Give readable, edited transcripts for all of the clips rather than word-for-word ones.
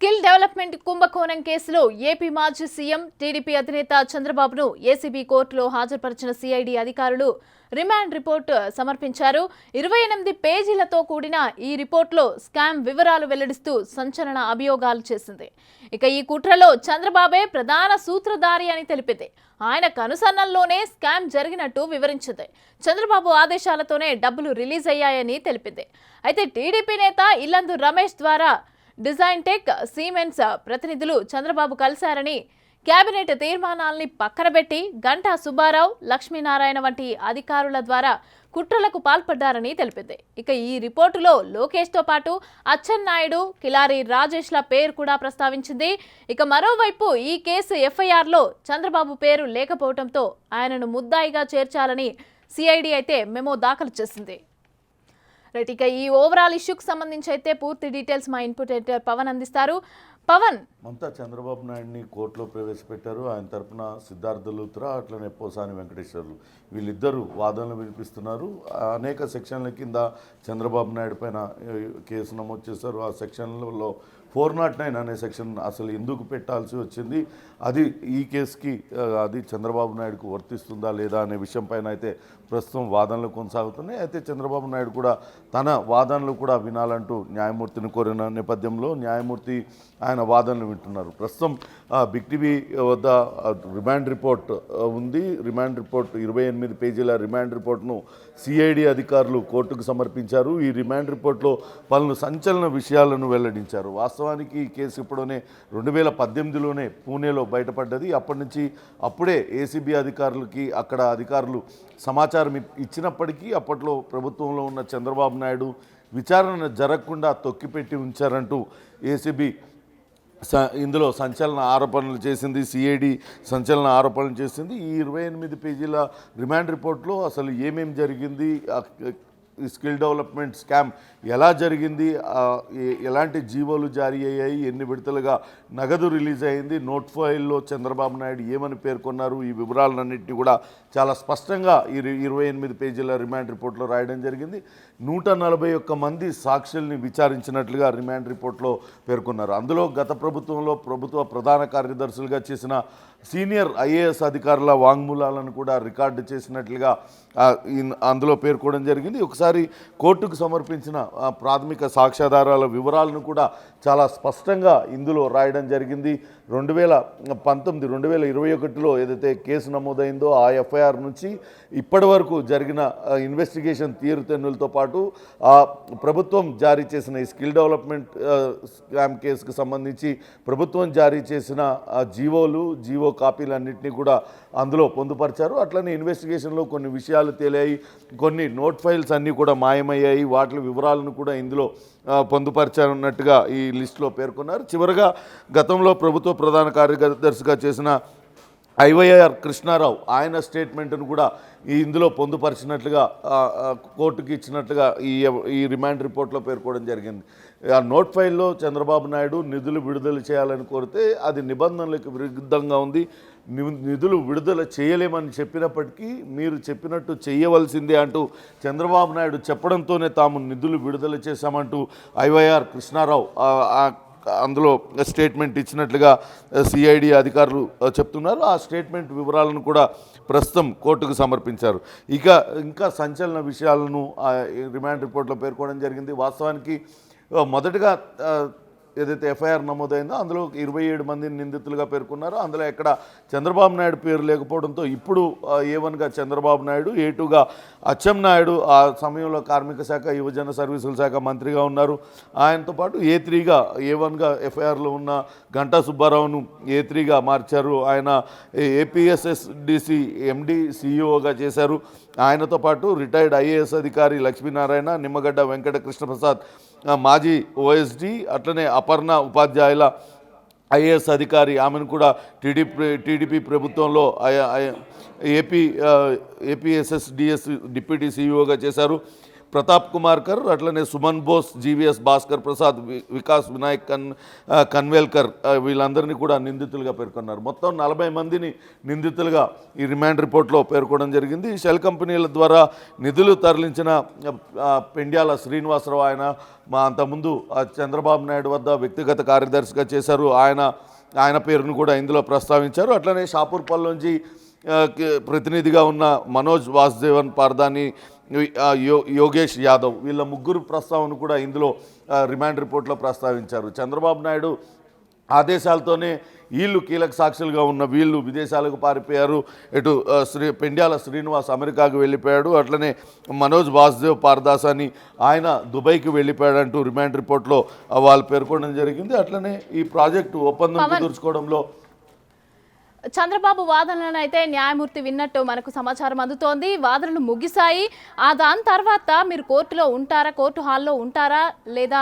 Skill development కుంభకోణం కేసులో AP మాజీ సీఎం టీడీపీ అధినేత చంద్రబాబును ఏసీబీ కోర్టులో హాజరుపరిచిన సిఐడి అధికారులు రిమాండ్ రిపోర్ట్ సమర్పించారు. 28 పేజీలతో కూడిన ఈ రిపోర్టులో స్కామ్ వివరాలు వెల్లడిస్తూ సంచలన అభియోగాలు చేసింది. ఇక ఈ కుట్రలో చంద్రబాబే ప్రధాన సూత్రధారి అని తెలిపింది. ఆయన కనుసన్నల్లోనే స్కామ్ జరిగినట్టు వివరించింది. చంద్రబాబు ఆదేశాలతోనే డబ్బులు రిలీజ్ అయ్యాయని తెలిపింది. అయితే టీడీపీ నేత ఇల్లందు రమేష్ ద్వారా డిజైన్ టెక్, సిమెన్స్ ప్రతినిధులు చంద్రబాబు కలిశారని, కేబినెట్ తీర్మానాల్ని పక్కనబెట్టి గంటా సుబ్బారావు, లక్ష్మీనారాయణ వంటి అధికారుల ద్వారా కుట్రలకు పాల్పడ్డారని తెలిపింది. ఇక ఈ రిపోర్టులో లోకేష్తో పాటు అచ్చెన్నాయుడు, కిలారి రాజేష్ల పేరు కూడా ప్రస్తావించింది. ఇక మరోవైపు ఈ కేసు ఎఫ్ఐఆర్లో చంద్రబాబు పేరు లేకపోవడంతో ఆయనను ముద్దాయిగా చేర్చాలని సిఐడి అయితే మెమో దాఖలు చేసింది. రైట్, ఇక ఈ ఓవరాల్ ఇష్యూకి సంబంధించి అయితే పూర్తి డీటెయిల్స్ మా ఇన్పుట్ ఎడిటర్ పవన్ అందిస్తారు. పవన్, అంతా చంద్రబాబు నాయుడిని కోర్టులో ప్రవేశపెట్టారు. ఆయన తరపున సిద్ధార్థ లూత్రా, అట్లనే పోసాని వెంకటేశ్వర్లు వీళ్ళిద్దరూ వాదనలు వినిపిస్తున్నారు. అనేక సెక్షన్ల కింద చంద్రబాబు నాయుడు పైన కేసు నమోదు చేశారు. ఆ సెక్షన్లలో 409 అనే సెక్షన్ అసలు ఎందుకు పెట్టాల్సి వచ్చింది, అది ఈ కేసుకి అది చంద్రబాబు నాయుడుకు వర్తిస్తుందా లేదా అనే విషయం పైన అయితే ప్రస్తుతం వాదనలు కొనసాగుతున్నాయి. అయితే చంద్రబాబు నాయుడు కూడా తన వాదనలు కూడా వినాలంటూ న్యాయమూర్తిని కోరిన నేపథ్యంలో న్యాయమూర్తి ఆయన వాదనలు వింటున్నారు. ప్రస్తుతం బిగ్ టీవీ వద్ద రిమాండ్ రిపోర్ట్ ఉంది. రిమాండ్ రిపోర్ట్ 28 పేజీల రిమాండ్ రిపోర్ట్ను సిఐడి అధికారులు కోర్టుకు సమర్పించారు. ఈ రిమాండ్ రిపోర్ట్లో పలు సంచలన విషయాలను వెల్లడించారు. వాస్తవానికి ఈ కేసు ఇప్పుడునే 2018లోనే పూణేలో బయటపడ్డది. అప్పటి నుంచి అప్పుడే ఏసీబీ అధికారులకి అక్కడ అధికారులు సమాచారం ఇచ్చినప్పటికీ అప్పట్లో ప్రభుత్వంలో ఉన్న చంద్రబాబు నాయుడు విచారణ జరగకుండా తొక్కిపెట్టి ఉంచారంటూ ఏసీబీ ఇందులో సంచలన ఆరోపణలు చేసింది. సిఐడి సంచలన ఆరోపణలు చేసింది. ఈ 28 పేజీల రిమాండ్ రిపోర్ట్లో అసలు ఏమేమి జరిగింది, స్కిల్ డెవలప్మెంట్ స్కామ్ ఎలా జరిగింది, ఎలాంటి జీవోలు జారీ అయ్యాయి, ఎన్ని విడతలుగా నగదు రిలీజ్ అయింది, నోట్ ఫైల్లో చంద్రబాబు నాయుడు ఏమని పేర్కొన్నారు, ఈ వివరాలన్నింటినీ కూడా చాలా స్పష్టంగా ఈ 28 పేజీల రిమాండ్ రిపోర్ట్లో రాయడం జరిగింది. 141 మంది సాక్షుల్ని విచారించినట్లుగా రిమాండ్ రిపోర్ట్లో పేర్కొన్నారు. అందులో గత ప్రభుత్వంలో ప్రభుత్వ ప్రధాన కార్యదర్శులుగా చేసిన సీనియర్ ఐఏఎస్ అధికారుల వాంగ్మూలాలను కూడా రికార్డు చేసినట్లుగా అందులో పేర్కొనడం జరిగింది. ఒకసారి కోర్టుకు సమర్పించిన ప్రాథమిక సాక్ష్యాధారాల వివరాలను కూడా చాలా స్పష్టంగా ఇందులో రాయడం జరిగింది. 2021లో ఏదైతే కేసు నమోదైందో ఆ ఎఫ్ఐఆర్ నుంచి ఇప్పటి వరకు జరిగిన ఇన్వెస్టిగేషన్ తీరుతెన్నులతో పాటు ప్రభుత్వం జారీ చేసిన ఈ స్కిల్ డెవలప్మెంట్ స్కామ్ కేసుకు సంబంధించి ప్రభుత్వం జారీ చేసిన జీవో కాపీలన్నింటినీ కూడా అందులో పొందుపరిచారు. అట్లనే ఇన్వెస్టిగేషన్లో కొన్ని విషయాలు తేలాయి, కొన్ని నోట్ ఫైల్స్ అన్నీ కూడా మాయమయ్యాయి, వాటి వివరాలను కూడా ఇందులో పొందుపరిచారన్నట్టుగా ఈ లిస్టులో పేర్కొన్నారు. చివరగా గతంలో ప్రభుత్వ ప్రధాన కార్యదర్శిగా చేసిన ఐవైఆర్ కృష్ణారావు ఆయన స్టేట్మెంట్ను కూడా ఇందులో పొందుపరిచినట్లుగా కోర్టుకి ఇచ్చినట్లుగా ఈ రిమాండ్ రిపోర్ట్లో పేర్కోవడం జరిగింది. ఆ నోట్ ఫైల్లో చంద్రబాబు నాయుడు నిధులు విడుదల చేయాలని కోరితే అది నిబంధనలకు విరుద్ధంగా ఉంది, నిధులు విడుదల చేయలేమని చెప్పినప్పటికీ మీరు చెప్పినట్టు చేయవలసిందే అంటూ చంద్రబాబు నాయుడు చెప్పడంతోనే తాము నిధులు విడుదల చేశామంటూ ఐవైఆర్ కృష్ణారావు అందులో స్టేట్మెంట్ ఇచ్చినట్లుగా సిఐడి అధికారులు చెప్తున్నారు. ఆ స్టేట్మెంట్ వివరాలను కూడా ప్రస్తుతం కోర్టుకు సమర్పించారు. ఇంకా సంచలన విషయాలను రిమాండ్ రిపోర్ట్లో పేర్కోవడం జరిగింది. వాస్తవానికి మొదటగా ఏదైతే ఎఫ్ఐఆర్ నమోదైందో అందులో 27 మందిని నిందితులుగా పేర్కొన్నారు. అందులో ఎక్కడ చంద్రబాబు నాయుడు పేరు లేకపోవడంతో ఇప్పుడు A1గా చంద్రబాబు నాయుడు, A2గా అచ్చెన్నాయుడు ఆ సమయంలో కార్మిక శాఖ యువజన సర్వీసుల శాఖ మంత్రిగా ఉన్నారు. ఆయనతో పాటు A1గా ఎఫ్ఐఆర్లో ఉన్న గంటా సుబ్బారావును A3గా మార్చారు. ఆయన ఏపీఎస్ఎస్డిసి ఎండి సిఇఓగా చేశారు. ఆయనతో పాటు రిటైర్డ్ ఐఏఎస్ అధికారి లక్ష్మీనారాయణ, నిమ్మగడ్డ వెంకట కృష్ణప్రసాద్ మాజీ ఓఎస్డి, అట్లనే అపర్ణ ఉపాధ్యాయుల ఐఏఎస్ అధికారి, ఆమెను కూడా టీడీపీ ప్రభుత్వంలో ఏపీఎస్ఎస్డిఎస్ డిప్యూటీ సిఇఓగా చేశారు. ప్రతాప్ కుమార్కర్, అట్లనే సుమన్ బోస్, జీవీఎస్ భాస్కర్ ప్రసాద్, వికాస్ వినాయక్ కన్వేల్కర్ వీళ్ళందరినీ కూడా నిందితులుగా పేర్కొన్నారు. మొత్తం 40 మందిని నిందితులుగా ఈ రిమాండ్ రిపోర్ట్లో పేర్కొనడం జరిగింది. ఈ షెల్ కంపెనీల ద్వారా నిధులు తరలించిన పెండ్యాల శ్రీనివాసరావు, ఆయన అంతకుముందు చంద్రబాబు నాయుడు వద్ద వ్యక్తిగత కార్యదర్శిగా చేశారు, ఆయన పేరును కూడా ఇందులో ప్రస్తావించారు. అట్లనే షాపూర్పల్లిలోంచి ప్రతినిధిగా ఉన్న మనోజ్ వాసుదేవన్ పార్దాని, యోగేష్ యాదవ్, వీళ్ళ ముగ్గురు ప్రస్తావన కూడా ఇందులో రిమాండ్ రిపోర్ట్లో ప్రస్తావించారు. చంద్రబాబు నాయుడు ఆదేశాలతోనే వీళ్ళు కీలక సాక్షులుగా ఉన్న వీళ్ళు విదేశాలకు పారిపోయారు. ఇటు పెండ్యాల శ్రీనివాస్ అమెరికాకు వెళ్ళిపోయాడు, అట్లనే మనోజ్ వాసుదేవ్ పార్దాస్ అని ఆయన దుబాయ్కి వెళ్ళిపోయాడంటూ రిమాండ్ రిపోర్ట్లో వాళ్ళు పేర్కొనడం జరిగింది. అట్లనే ఈ ప్రాజెక్టు ఒప్పందం కుదుర్చుకోవడంలో చంద్రబాబు వాదనలను అయితే న్యాయమూర్తి విన్నట్టు మనకు సమాచారం అందుతోంది. వాదనలు ముగిశాయి. దాని తర్వాత మీరు కోర్టులో ఉంటారా, కోర్టు హాల్లో ఉంటారా లేదా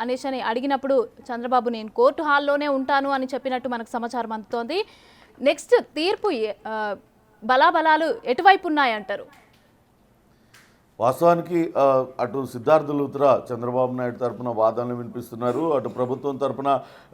అనేసి అని అడిగినప్పుడు చంద్రబాబు నేను కోర్టు హాల్లోనే ఉంటాను అని చెప్పినట్టు మనకు సమాచారం అందుతోంది. నెక్స్ట్ తీర్పు బలాబలాలు ఎటువైపు ఉన్నాయంటారు? వాస్తవానికి అటు సిద్ధార్థ లూత్రా చంద్రబాబు నాయుడు తరపున వాదనలు వినిపిస్తున్నారు. అటు ప్రభుత్వం తరపున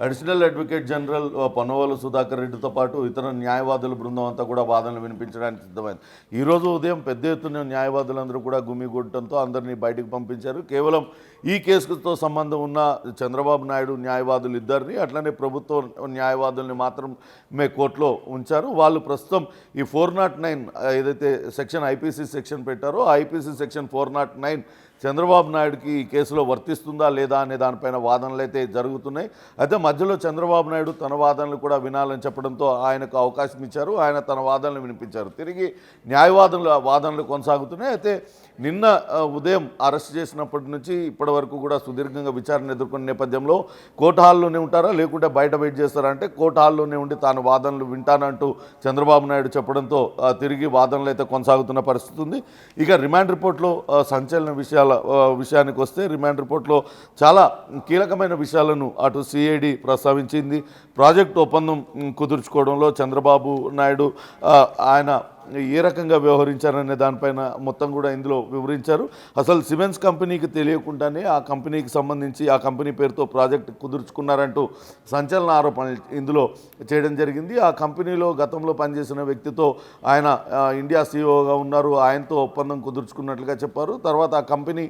additional advocate general Ponnavolu Sudhakar రెడ్డితో పాటు ఇతర న్యాయవాదుల బృందం అంతా కూడా వాదనలు వినిపించడానికి సిద్ధమైంది. ఈరోజు ఉదయం పెద్ద ఎత్తున న్యాయవాదులందరూ కూడా గుమిగూడటంతో అందరినీ బయటకు పంపించారు. కేవలం ఈ కేసుతో సంబంధం ఉన్న చంద్రబాబు నాయుడు న్యాయవాదులు ఇద్దరిని, అట్లనే ప్రభుత్వ న్యాయవాదుల్ని మాత్రమే కోర్టులో ఉంచారు. వాళ్ళు ప్రస్తుతం ఈ 409 ఏదైతే సెక్షన్ ఐపీసీ సెక్షన్ పెట్టారో ఆ ఐపీసీ సెక్షన్ 409 చంద్రబాబు నాయుడుకి ఈ కేసులో వర్తిస్తుందా లేదా అనే దానిపైన వాదనలు అయితే జరుగుతున్నాయి. అయితే మధ్యలో చంద్రబాబు నాయుడు తన వాదనలు కూడా వినాలని చెప్పడంతో ఆయనకు అవకాశం ఇచ్చారు. ఆయన తన వాదనలు వినిపించారు. తిరిగి వాదనలు కొనసాగుతున్నాయి. అయితే నిన్న ఉదయం అరెస్ట్ చేసినప్పటి నుంచి ఇప్పటి వరకు కూడా సుదీర్ఘంగా విచారణ ఎదుర్కొన్న నేపథ్యంలో కోర్టు హాల్లోనే ఉంటారా లేకుంటే బయట వెయిట్ చేస్తారా అంటే కోర్టు హాల్లోనే ఉండి తాను వాదనలు వింటానంటూ చంద్రబాబు నాయుడు చెప్పడంతో తిరిగి వాదనలు అయితే కొనసాగుతున్న పరిస్థితి ఉంది. ఇక రిమాండ్ రిపోర్ట్లో సంచలన విషయానికి వస్తే రిమాండ్ రిపోర్ట్లో చాలా కీలకమైన విషయాలను అటు సిఐడి ప్రస్తావించింది. ప్రాజెక్టు ఒప్పందం కుదుర్చుకోవడంలో చంద్రబాబు నాయుడు ఆయన ఏ రకంగా వ్యవహరించారనే దానిపైన మొత్తం కూడా ఇందులో వివరించారు. అసలు సిమెన్స్ కంపెనీకి తెలియకుండానే ఆ కంపెనీకి సంబంధించి ఆ కంపెనీ పేరుతో ప్రాజెక్ట్ కుదుర్చుకున్నారంటూ సంచలన ఆరోపణలు ఇందులో చేయడం జరిగింది. ఆ కంపెనీలో గతంలో పనిచేసిన వ్యక్తితో ఆయన ఇండియా సీఈఓగా ఉన్నారు, ఆయనతో ఒప్పందం కుదుర్చుకున్నట్లుగా చెప్పారు. తర్వాత ఆ కంపెనీ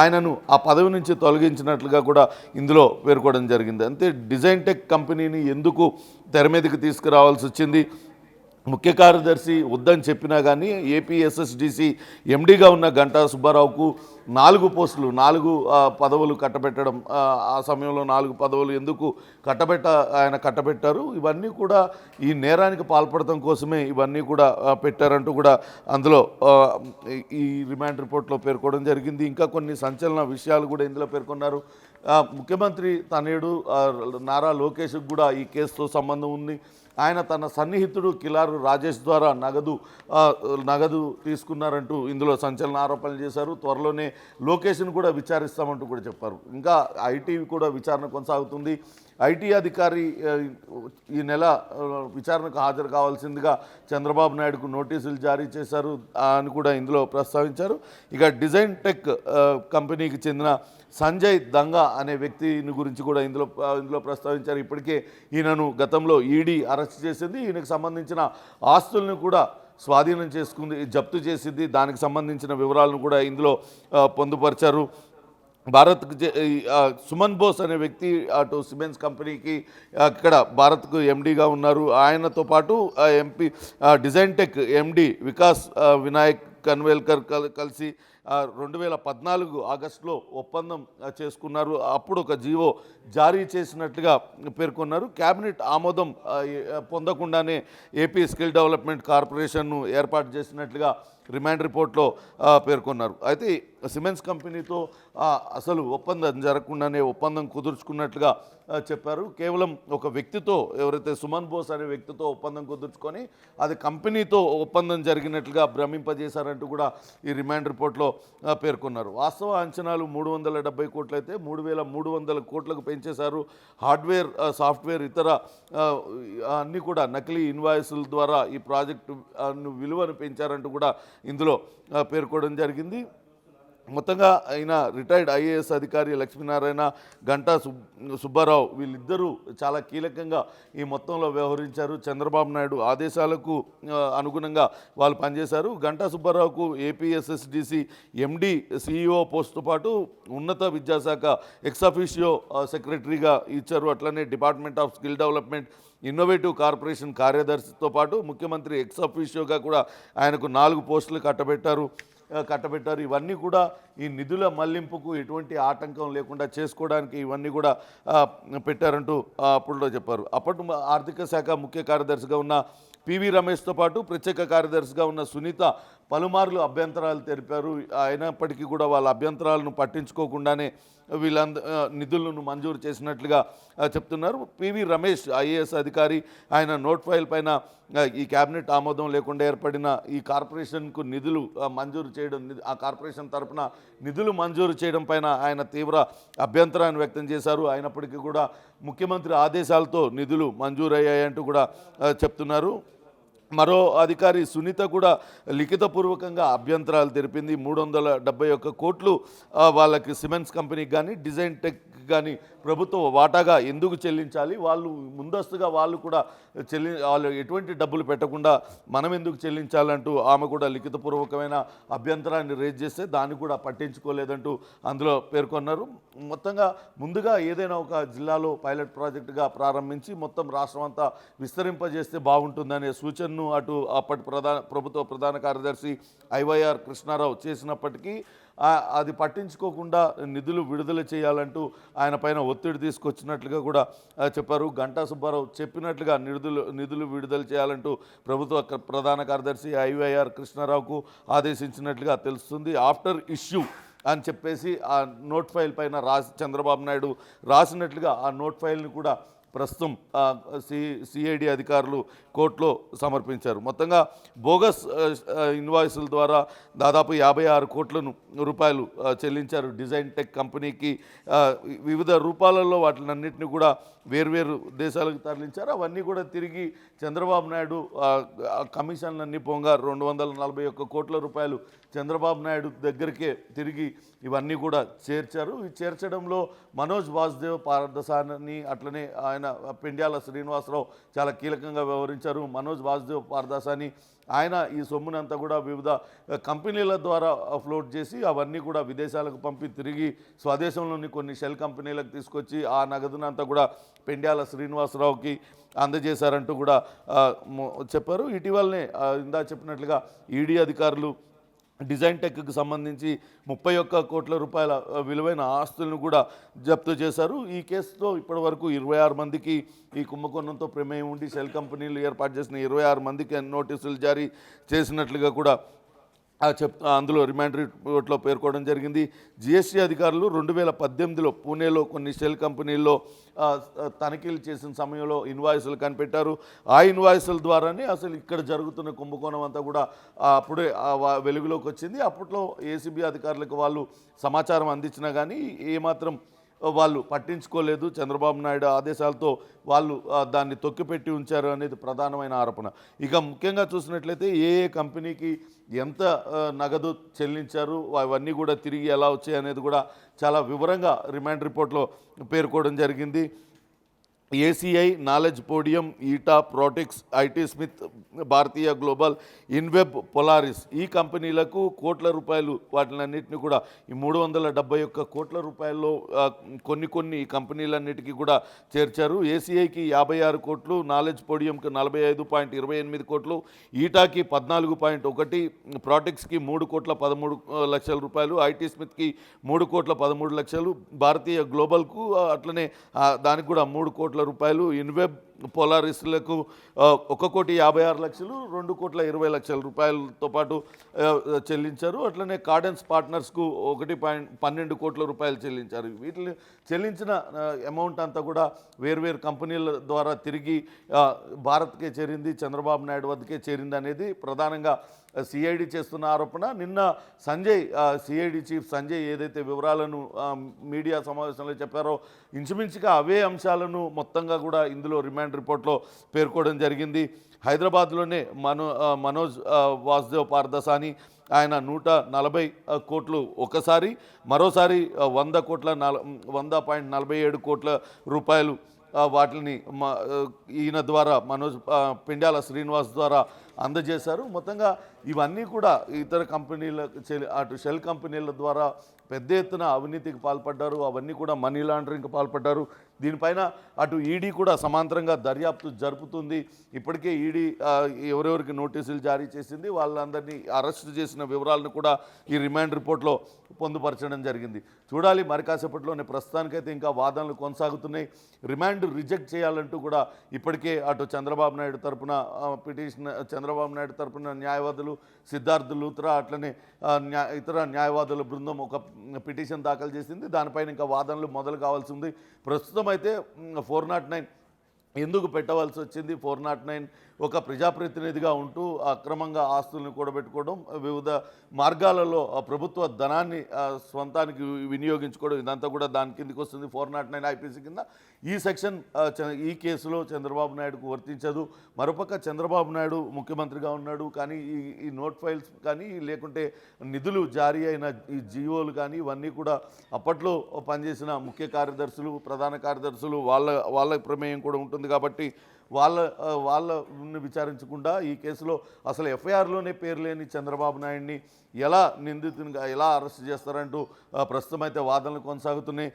ఆయనను ఆ పదవి నుంచి తొలగించినట్లుగా కూడా ఇందులో పేర్కొనడం జరిగింది. అంతే డిజైన్ టెక్ కంపెనీని ఎందుకు తెర మీదకి తీసుకురావాల్సి వచ్చింది, ముఖ్య కార్యదర్శి వద్దని చెప్పినా కానీ ఏపీఎస్ఎస్డిసి ఎండీగా ఉన్న గంటా సుబ్బారావుకు 4 పోస్టులు 4 పదవులు కట్టబెట్టడం, ఆ సమయంలో 4 పదవులు ఎందుకు ఆయన కట్టబెట్టారు, ఇవన్నీ కూడా ఈ నేరానికి పాల్పడటం కోసమే ఇవన్నీ కూడా పెట్టారంటూ కూడా అందులో ఈ రిమాండ్ రిపోర్ట్లో పేర్కొనడం జరిగింది. ఇంకా కొన్ని సంచలన విషయాలు కూడా ఇందులో పేర్కొన్నారు. ముఖ్యమంత్రి తనయుడు నారా లోకేష్కి కూడా ఈ కేసుతో సంబంధం ఉంది. ఆయన తన సన్నిహితుడు కిలారు రాజేష్ ద్వారా నగదు తీసుకున్నారంటూ ఇందులో సంచలన ఆరోపణలు చేశారు. త్వరలోనే లోకేష్ను కూడా విచారిస్తామంటూ కూడా చెప్పారు. ఇంకా ఐటీ కూడా విచారణ కొనసాగుతుంది. ఐటీ అధికారి ఈ నెల విచారణకు హాజరు కావాల్సిందిగా చంద్రబాబు నాయుడుకు నోటీసులు జారీ చేశారు అని కూడా ఇందులో ప్రస్తావించారు. ఇక డిజైన్ టెక్ కంపెనీకి చెందిన సంజయ్ దంగా అనే వ్యక్తిని గురించి కూడా ఇందులో ప్రస్తావించారు. ఇప్పటికే ఈయనను గతంలో ఈడీ అరెస్ట్ చేసింది. ఈయనకు సంబంధించిన ఆస్తులను కూడా స్వాధీనం చేసుకుంది, జప్తు చేసింది. దానికి సంబంధించిన వివరాలను కూడా ఇందులో పొందుపరిచారు. భారత్కు సుమన్ బోస్ అనే వ్యక్తి అటు సిమెన్స్ కంపెనీకి ఇక్కడ భారత్కు ఎండీగా ఉన్నారు. ఆయనతో పాటు MP design tech MD Vikas Vinayak Khanvelkar కలిసి 2014 ఆగస్టులో ఒప్పందం చేసుకున్నారు. అప్పుడు ఒక జీవో జారీ చేసినట్లుగా పేర్కొన్నారు. క్యాబినెట్ ఆమోదం పొందకుండానే ఏపీ స్కిల్ డెవలప్మెంట్ కార్పొరేషన్ను ఏర్పాటు చేసినట్లుగా రిమాండ్ రిపోర్ట్లో పేర్కొన్నారు. అయితే సిమెన్స్ కంపెనీతో అసలు ఒప్పందం జరగకుండానే ఒప్పందం కుదుర్చుకున్నట్లుగా చెప్పారు. కేవలం ఒక వ్యక్తితో, ఎవరైతే సుమన్ బోస్ అనే వ్యక్తితో ఒప్పందం కుదుర్చుకొని అది కంపెనీతో ఒప్పందం జరిగినట్లుగా భ్రమింపజేశారంటూ కూడా ఈ రిమాండ్ రిపోర్ట్లో పేర్కొన్నారు. వాస్తవ అంచనాలు 370 కోట్లు అయితే 3,300 కోట్లకు పెంచేశారు. హార్డ్వేర్, సాఫ్ట్వేర్, ఇతర అన్నీ కూడా నకిలీ ఇన్వాయిస్ల ద్వారా ఈ ప్రాజెక్టు విలువను పెంచారంటూ కూడా ఇందులో పేర్కొనడం జరిగింది. మొత్తంగా ఆయన రిటైర్డ్ ఐఏఎస్ అధికారి లక్ష్మీనారాయణ, గంటా సుబ్బారావు వీళ్ళిద్దరూ చాలా కీలకంగా ఈ మొత్తంలో వ్యవహరించారు. చంద్రబాబు నాయుడు ఆదేశాలకు అనుగుణంగా వాళ్ళు పనిచేశారు. గంటా సుబ్బారావుకు ఏపీఎస్ఎస్డిసి ఎండి సిఇఓ పోస్టుతో పాటు ఉన్నత విద్యాశాఖ ఎక్స్-అఫీషియో సెక్రటరీగా ఇచ్చారు. అట్లనే department of skill development innovative corporation కార్యదర్శితో పాటు ముఖ్యమంత్రి ఎక్స్-అఫీషియోగా కూడా ఆయనకు 4 పోస్టులు కట్టబెట్టారు. ఇవన్నీ కూడా ఈ నిధుల మళ్లింపుకు ఎటువంటి ఆటంకం లేకుండా చేసుకోవడానికి ఇవన్నీ కూడా పెట్టారంటూ అప్పుడులో చెప్పారు. అప్పటి ఆర్థిక శాఖ ముఖ్య కార్యదర్శిగా ఉన్న పివి రమేష్తో పాటు ప్రత్యేక కార్యదర్శిగా ఉన్న సునీత పలుమార్లు అభ్యంతరాలు తెలిపారు. అయినప్పటికీ కూడా వాళ్ళ అభ్యంతరాలను పట్టించుకోకుండానే నిధులను మంజూరు చేసినట్లుగా చెప్తున్నారు. పివి రమేష్ ఐఏఎస్ అధికారి, ఆయన నోట్ ఫైల్ పైన ఈ క్యాబినెట్ ఆమోదం లేకుండా ఏర్పడిన ఈ కార్పొరేషన్కు నిధులు మంజూరు చేయడం, ఆ కార్పొరేషన్ తరపున నిధులు మంజూరు చేయడం పైన ఆయన తీవ్ర అభ్యంతరాన్ని వ్యక్తం చేశారు. అయినప్పటికీ కూడా ముఖ్యమంత్రి ఆదేశాలతో నిధులు మంజూరయ్యాయంటూ కూడా చెప్తున్నారు. మరో అధికారి సునీత కూడా లిఖితపూర్వకంగా అభ్యంతరాలు తెలిపింది. 371 కోట్లు వాళ్ళకి సిమెంట్స్ కంపెనీకి కానీ డిజైన్ టెక్ కానీ ప్రభుత్వ వాటాగా ఎందుకు చెల్లించాలి, వాళ్ళు ముందస్తుగా వాళ్ళు కూడా వాళ్ళు ఎటువంటి డబ్బులు పెట్టకుండా మనం ఎందుకు చెల్లించాలంటూ ఆమె కూడా లిఖితపూర్వకమైన అభ్యంతరాన్ని రేజ్ చేస్తే దాన్ని కూడా పట్టించుకోలేదంటూ అందులో పేర్కొన్నారు. మొత్తంగా ముందుగా ఏదైనా ఒక జిల్లాలో పైలట్ ప్రాజెక్టుగా ప్రారంభించి మొత్తం రాష్ట్రం అంతా విస్తరింపజేస్తే బాగుంటుందనే సూచనను అటు అప్పటి ప్రభుత్వ ప్రధాన కార్యదర్శి ఐవైఆర్ కృష్ణారావు చేసినప్పటికీ అది పట్టించుకోకుండా నిధులు విడుదల చేయాలంటూ ఆయన పైన ఒత్తిడి తీసుకొచ్చినట్లుగా కూడా చెప్పారు. గంటా సుబ్బారావు చెప్పినట్లుగా నిధులు విడుదల చేయాలంటూ ప్రభుత్వ ప్రధాన కార్యదర్శి ఐవైఆర్ కృష్ణారావుకు ఆదేశించినట్లుగా తెలుస్తుంది. ఆఫ్టర్ ఇష్యూ అని చెప్పేసి ఆ నోట్ ఫైల్ పైన చంద్రబాబు నాయుడు రాసినట్లుగా ఆ నోట్ ఫైల్ని కూడా ప్రస్తుతం సిఐడి అధికారులు కోర్టులో సమర్పించారు. మొత్తంగా బోగస్ ఇన్వాయిస్ల ద్వారా దాదాపు 56 కోట్ల రూపాయలు చెల్లించారు డిజైన్ టెక్ కంపెనీకి. వివిధ రూపాలలో వాటినన్నింటినీ కూడా వేర్వేరు దేశాలకు తరలించారు. అవన్నీ కూడా తిరిగి చంద్రబాబు నాయుడు కమిషన్లన్నీ పోగా 241 కోట్ల రూపాయలు చంద్రబాబు నాయుడు దగ్గరికే తిరిగి ఇవన్నీ కూడా చేర్చారు. ఈ చేర్చడంలో మనోజ్ వాసుదేవ్ పారదసాని, అట్లనే ఆయన పెండ్యాల శ్రీనివాసరావు చాలా కీలకంగా వ్యవహరించారు. మనోజ్ వాసుదేవ్ పారదసాని ఆయన ఈ సొమ్మునంతా కూడా వివిధ కంపెనీల ద్వారా ఫ్లోట్ చేసి అవన్నీ కూడా విదేశాలకు పంపి తిరిగి స్వదేశంలోని కొన్ని షెల్ కంపెనీలకు తీసుకొచ్చి ఆ నగదునంతా కూడా పెండ్యాల శ్రీనివాసరావుకి అందజేశారంటూ కూడా చెప్పారు. ఇటీవలనే ఇందా చెప్పినట్లుగా ఈడీ అధికారులు డిజైన్ టెక్కి సంబంధించి 31 కోట్ల రూపాయల విలువైన ఆస్తులను కూడా జప్తు చేశారు. ఈ కేసుతో ఇప్పటివరకు 26 మందికి ఈ కుంభకోణంతో ప్రమేయం ఉండి షెల్ కంపెనీలు ఏర్పాటు చేసిన 26 మందికి నోటీసులు జారీ చేసినట్లుగా కూడా అందులో రిమాండ్ రిపోర్ట్లో పేర్కోవడం జరిగింది. జిఎస్టీ అధికారులు 2018లో పూణేలో కొన్ని షెల్ కంపెనీల్లో తనిఖీలు చేసిన సమయంలో ఇన్వాయిస్లు కనిపెట్టారు. ఆ ఇన్వాయిస్ల ద్వారానే అసలు ఇక్కడ జరుగుతున్న కుంభకోణం అంతా కూడా అప్పుడే వెలుగులోకి వచ్చింది. అప్పట్లో ఏసీబీ అధికారులకు వాళ్ళు సమాచారం అందించినా కానీ ఏమాత్రం వాళ్ళు పట్టించుకోలేదు. చంద్రబాబు నాయుడు ఆదేశాలతో వాళ్ళు దాన్ని తొక్కిపెట్టి ఉంచారు అనేది ప్రధానమైన ఆరోపణ. ఇక ముఖ్యంగా చూసినట్లయితే ఏ కంపెనీకి ఎంత నగదు చెల్లించారు, అవన్నీ కూడా తిరిగి ఎలా వచ్చాయి అనేది కూడా చాలా వివరంగా రిమాండ్ రిపోర్ట్లో పేర్కోవడం జరిగింది. ACI, knowledge podium, ETA, Protex, IT Smith, Bharatiya global, Inweb, Polaris ఈ కంపెనీలకు కోట్ల రూపాయలు వాటినన్నింటినీ కూడా ఈ 371 కోట్ల రూపాయల్లో కొన్ని కంపెనీలన్నిటికీ కూడా చేర్చారు. ఏసీఐకి 56 కోట్లు, నాలెడ్జ్ పోడియంకి 45.28 కోట్లు, ఈటాకి 14.1, ప్రోటెక్స్కి 3 కోట్ల 13 లక్షల రూపాయలు, ఐటీ స్మిత్కి 3 కోట్ల 13 లక్షలు, భారతీయ గ్లోబల్కు అట్లనే దానికి కూడా 3 కోట్ల రూపాయలు, ఇన్వెబ్, పోలారిస్లకు 1,56,00,000, 2,20,00,000 రూపాయలతో పాటు చెల్లించారు. అట్లనే కార్డెన్స్ పార్ట్నర్స్కు 1.12 కోట్ల రూపాయలు చెల్లించారు. వీటిని చెల్లించిన అమౌంట్ అంతా కూడా వేర్వేరు కంపెనీల ద్వారా తిరిగి భారత్కే చేరింది, చంద్రబాబు నాయుడు వద్దకే చేరింది అనేది ప్రధానంగా సిఐడి చేస్తున్న ఆరోపణ. నిన్న సిఐడి చీఫ్ సంజయ్ ఏదైతే వివరాలను మీడియా సమావేశంలో చెప్పారో ఇంచుమించుగా అవే అంశాలను మొత్తంగా కూడా ఇందులో రిమాండ్ రిమాండ్ రిపోర్ట్లో పేర్కోవడం జరిగింది. హైదరాబాద్లోనే మనోజ్ వాసుదేవ్ పార్దసాని ఆయన 140 కోట్లు ఒకసారి, మరోసారి 100.47 కోట్ల రూపాయలు వాటిని ఈయన ద్వారా పెండ్యాల శ్రీనివాస్ ద్వారా అందజేశారు. మొత్తంగా ఇవన్నీ కూడా ఇతర కంపెనీల అటు షెల్ కంపెనీల ద్వారా పెద్ద ఎత్తున అవినీతికి పాల్పడ్డారు, అవన్నీ కూడా మనీ లాండరింగ్కి పాల్పడ్డారు. దీనిపైన అటు ఈడీ కూడా సమాంతరంగా దర్యాప్తు జరుపుతుంది. ఇప్పటికే ఈడీ ఎవరెవరికి నోటీసులు జారీ చేసింది, వాళ్ళందరినీ అరెస్ట్ చేసిన వివరాలను కూడా ఈ రిమాండ్ రిపోర్ట్లో పొందుపరచడం జరిగింది. చూడాలి మరి కాసేపట్లోనే. ప్రస్తుతానికైతే ఇంకా వాదనలు కొనసాగుతున్నాయి. రిమాండ్ రిజెక్ట్ చేయాలంటూ కూడా ఇప్పటికే అటు చంద్రబాబు నాయుడు తరపున చంద్రబాబు నాయుడు తరపున న్యాయవాదులు సిద్ధార్థ్ లూత్రా అట్లనే ఇతర న్యాయవాదుల బృందం ఒక పిటిషన్ దాఖలు చేసింది. దానిపైన ఇంకా వాదనలు మొదలు కావాల్సి ఉంది. ప్రస్తుతం అయితే 409 ఎందుకు పెట్టవలసి వచ్చింది? 409 ఒక ప్రజాప్రతినిధిగా ఉంటూ అక్రమంగా ఆస్తులను కూడబెట్టుకోవడం, వివిధ మార్గాలలో ప్రభుత్వ ధనాన్ని స్వంతానికి వినియోగించుకోవడం, ఇదంతా కూడా దాని కిందకి వస్తుంది. 409 ఐపీసీ కింద ఈ సెక్షన్ ఈ కేసులో చంద్రబాబు నాయుడుకు వర్తించదు. మరోపక్క చంద్రబాబు నాయుడు ముఖ్యమంత్రిగా ఉన్నాడు, కానీ ఈ నోట్ ఫైల్స్ కానీ లేకుంటే నిధులు జారీ అయిన ఈ జీవోలు కానీ ఇవన్నీ కూడా అప్పట్లో పనిచేసిన ముఖ్య కార్యదర్శులు, ప్రధాన కార్యదర్శులు వాళ్ళ ప్రమేయం కూడా ఉంటుంది. కాబట్టి వాళ్ళని విచారించకుండా ఈ కేసులో అసలు ఎఫ్ఐఆర్లోనే పేరు లేని చంద్రబాబు నాయుడిని ఎలా నిందితునిగా ఎలా అరెస్ట్ చేస్తారంటూ ప్రస్తుతం అయితే వాదనలు కొనసాగుతున్నాయి.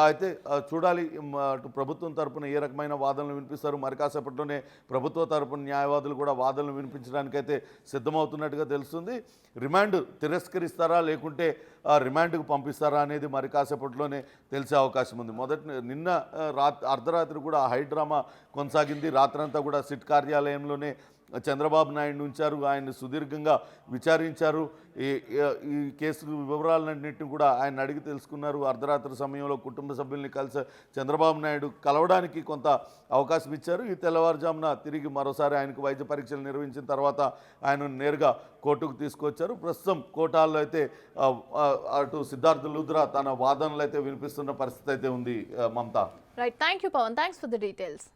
అయితే చూడాలి అటు ప్రభుత్వం తరపున ఏ రకమైన వాదనలు వినిపిస్తారు. మరి కాసేపట్లోనే ప్రభుత్వ తరపున న్యాయవాదులు కూడా వాదనలు వినిపించడానికైతే సిద్ధమవుతున్నట్టుగా తెలుస్తుంది. రిమాండ్ తిరస్కరిస్తారా లేకుంటే రిమాండ్కు పంపిస్తారా అనేది మరి కాసేపట్లోనే తెలిసే అవకాశం ఉంది. నిన్న అర్ధరాత్రి కూడా హైడ్రామా కొనసాగింది. రాత్రంతా కూడా సిట్ కార్యాలయంలోనే చంద్రబాబు నాయుడు ఉంచారు. ఆయన సుదీర్ఘంగా విచారించారు. ఈ కేసు వివరాలన్నింటినీ కూడా ఆయన అడిగి తెలుసుకున్నారు. అర్ధరాత్రి సమయంలో కుటుంబ సభ్యుల్ని చంద్రబాబు నాయుడు కలవడానికి కొంత అవకాశం ఇచ్చారు. ఈ తెల్లవారుజామున తిరిగి మరోసారి ఆయనకు వైద్య పరీక్షలు నిర్వహించిన తర్వాత ఆయన నేరుగా కోర్టుకు తీసుకొచ్చారు. ప్రస్తుతం కోర్టాల్లో అయితే అటు సిద్ధార్థ్ లూత్రా తన వాదనలు అయితే వినిపిస్తున్న పరిస్థితి అయితే ఉంది. Mamata. Right, thank you Pavan, thanks for the details.